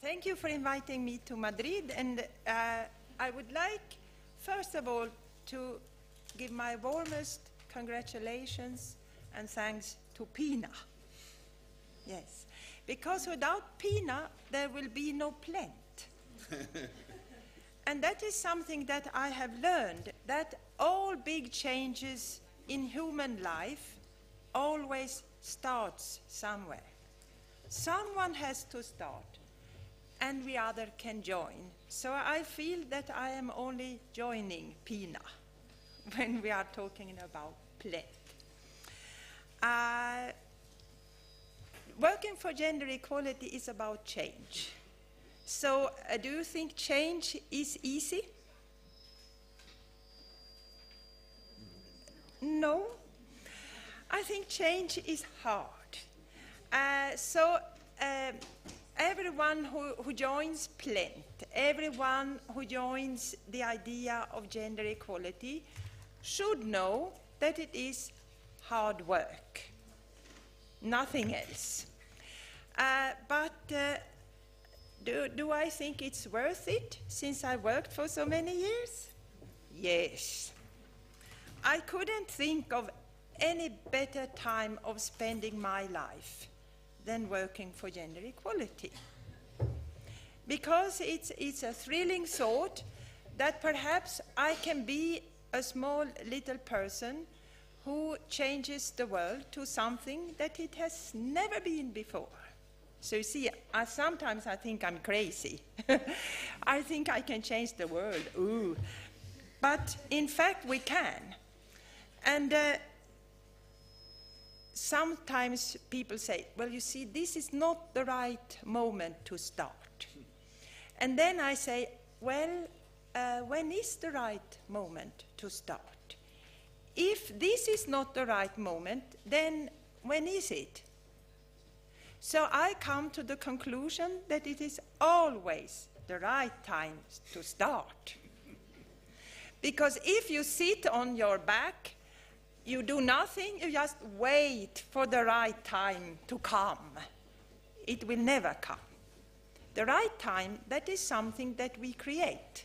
Thank you for inviting me to Madrid, and I would like, first of all, to give my warmest congratulations and thanks to Pina. Yes, because without Pina, there will be no PLENT. And that is something that I have learned, that all big changes in human life always starts somewhere. Someone has to start, and we other can join. So I feel that I am only joining Pina when we are talking about PLENT. Working for gender equality is about change. So do you think change is easy? No. I think change is hard. Everyone who joins PLENT, everyone who joins the idea of gender equality should know that it is hard work, nothing else. Do I think it's worth it since I worked for so many years? Yes. I couldn't think of any better time of spending my life than working for gender equality. Because it's a thrilling thought that perhaps I can be a small little person who changes the world to something that it has never been before. So you see, sometimes I think I'm crazy. I think I can change the world, ooh. But in fact we can. And sometimes people say, well, you see, this is not the right moment to start. And then I say, well, when is the right moment to start? If this is not the right moment, then when is it? So I come to the conclusion that it is always the right time to start. Because if you sit on your back, you do nothing, you just wait for the right time to come. It will never come. The right time, that is something that we create.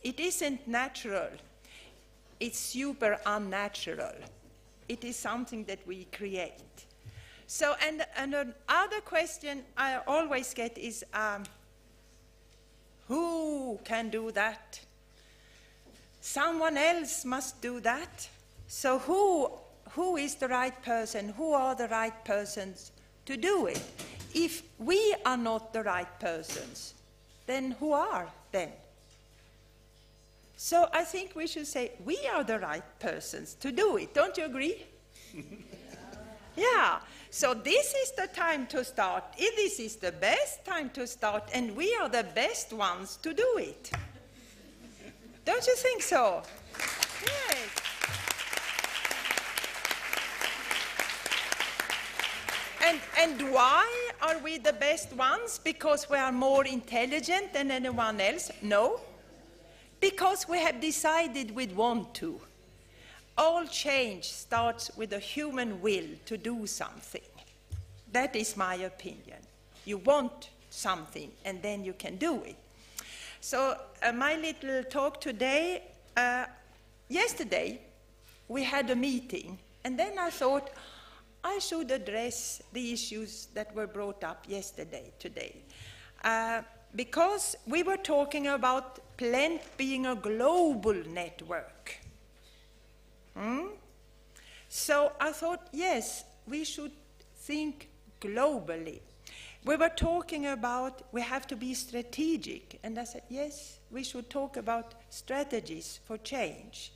It isn't natural. It's super unnatural. It is something that we create. So, and another question I always get is, who can do that? Someone else must do that. So who is the right person? Who are the right persons to do it? If we are not the right persons, then who are then? So I think we should say we are the right persons to do it. Don't you agree? Yeah. So this is the time to start. This is the best time to start, and we are the best ones to do it. Don't you think so? Yes. And why are we the best ones? Because we are more intelligent than anyone else? No. Because we have decided we want to. All change starts with a human will to do something. That is my opinion. You want something, and then you can do it. So my little talk today, yesterday we had a meeting, and then I thought I should address the issues that were brought up yesterday, today. Because we were talking about PLENT being a global network. So I thought, yes, we should think globally. We were talking about we have to be strategic, and I said, yes, we should talk about strategies for change.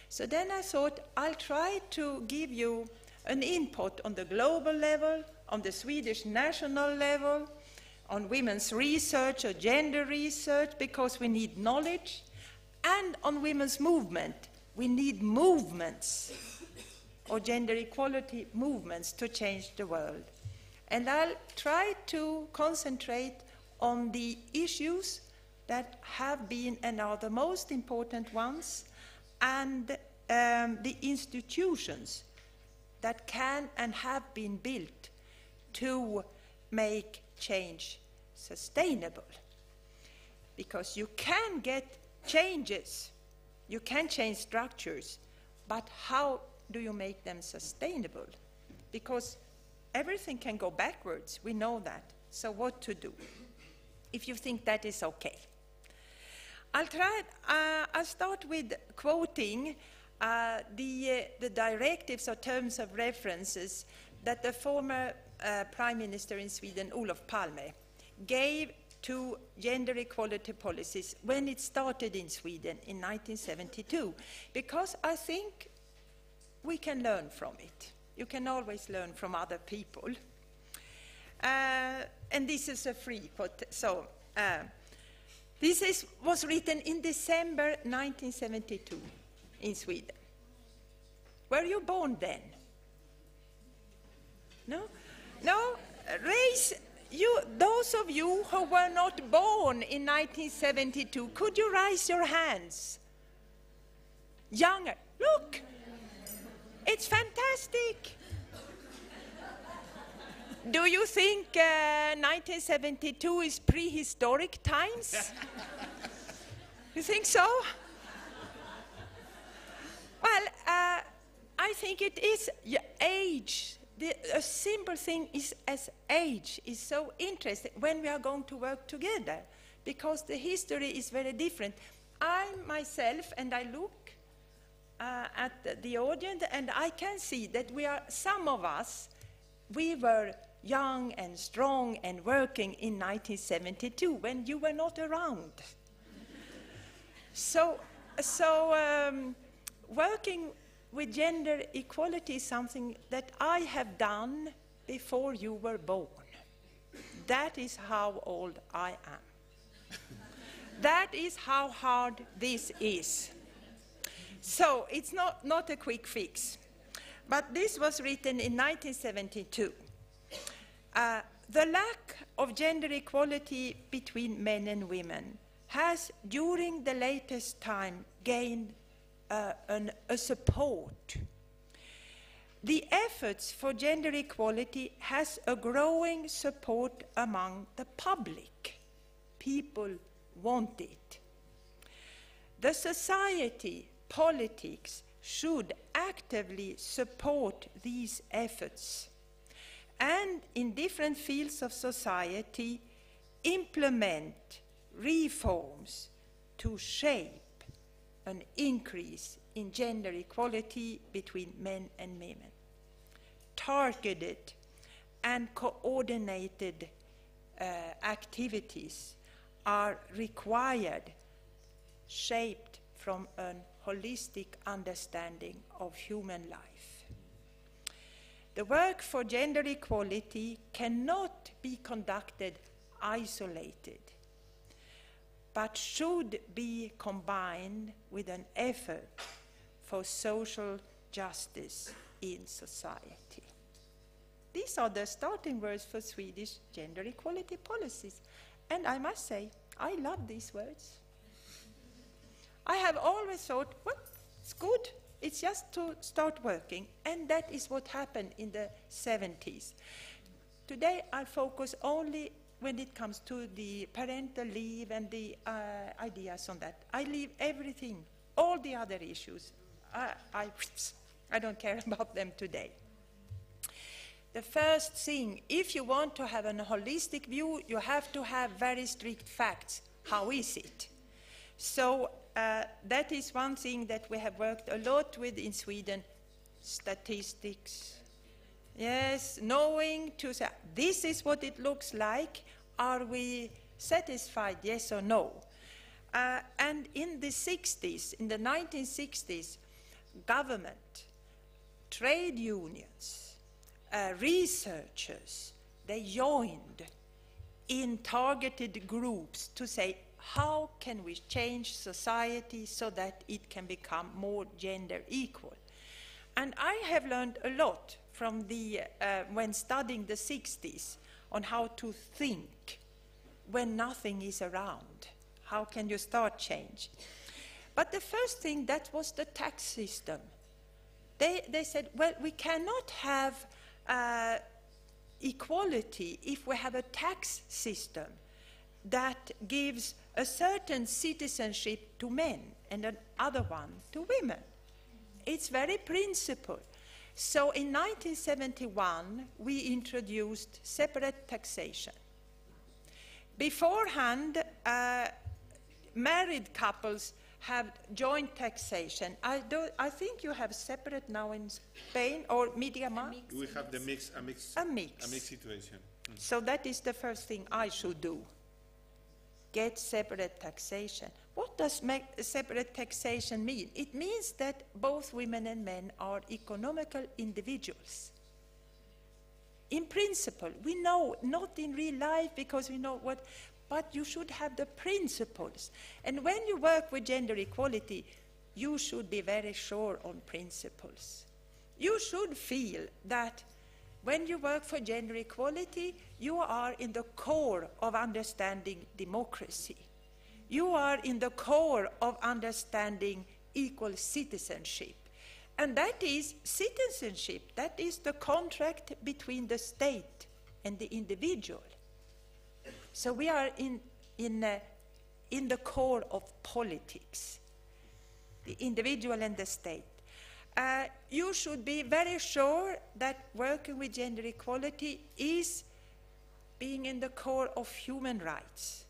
So then I thought I'll try to give you an input on the global level, on the Swedish national level, on women's research or gender research, because we need knowledge, and on women's movement. We need movements, or gender equality movements, to change the world. And I'll try to concentrate on the issues that have been and are the most important ones, and the institutions that can and have been built to make change sustainable. Because you can get changes, you can change structures, but how do you make them sustainable? Because everything can go backwards, we know that. So what to do? If you think that is okay. I'll start with quoting the directives or terms of references that the former Prime Minister in Sweden, Olof Palme, gave to gender equality policies when it started in Sweden in 1972, because I think we can learn from it. You can always learn from other people. And this is a free quote. So, this was written in December 1972 in Sweden. Were you born then? No? No? Raise you, those of you who were not born in 1972, could you raise your hands? Younger. Look! It's fantastic! Do you think 1972 is prehistoric times? You think so? Well, I think it is age. A simple thing is as age is so interesting when we are going to work together, because the history is very different. I myself, and I look at the audience, and I can see that some of us, we were young and strong and working in 1972 when you were not around. So working with gender equality is something that I have done before you were born. That is how old I am. That is how hard this is. So it's not a quick fix. But this was written in 1972. The lack of gender equality between men and women has, during the latest time, gained a support. The efforts for gender equality has a growing support among the public. People want it. The society, politics, should actively support these efforts and in different fields of society implement reforms to shape an increase in gender equality between men and women. Targeted and coordinated activities are required, shaped from a holistic understanding of human life. The work for gender equality cannot be conducted isolated, but should be combined with an effort for social justice in society. These are the starting words for Swedish gender equality policies. And I must say, I love these words. I have always thought, well, it's good. It's just to start working. And that is what happened in the 70s. Today, I focus only when it comes to the parental leave and the ideas on that. I leave everything, all the other issues. I don't care about them today. The first thing, if you want to have a holistic view, you have to have very strict facts. How is it? So that is one thing that we have worked a lot with in Sweden, statistics. Yes, knowing to say, this is what it looks like. Are we satisfied, yes or no? And in the 60s, in the 1960s, government, trade unions, researchers, they joined in targeted groups to say, how can we change society so that it can become more gender equal? And I have learned a lot from when studying the 60s on how to think when nothing is around. How can you start change? But the first thing, that was the tax system. They said, well, we cannot have equality if we have a tax system that gives a certain citizenship to men and another one to women. It's very principled. So in 1971, we introduced separate taxation. Beforehand, married couples have joint taxation. I think you have separate now in Spain or Myanmar? We have a mixed situation. So that is the first thing I should do. Get separate taxation. What does separate taxation mean? It means that both women and men are economical individuals. In principle, we know, not in real life because we know what, but you should have the principles. And when you work with gender equality, you should be very sure on principles. You should feel that when you work for gender equality, you are in the core of understanding democracy. You are in the core of understanding equal citizenship. And that is citizenship. That is the contract between the state and the individual. So we are in the core of politics, the individual and the state. You should be very sure that working with gender equality is being in the core of human rights.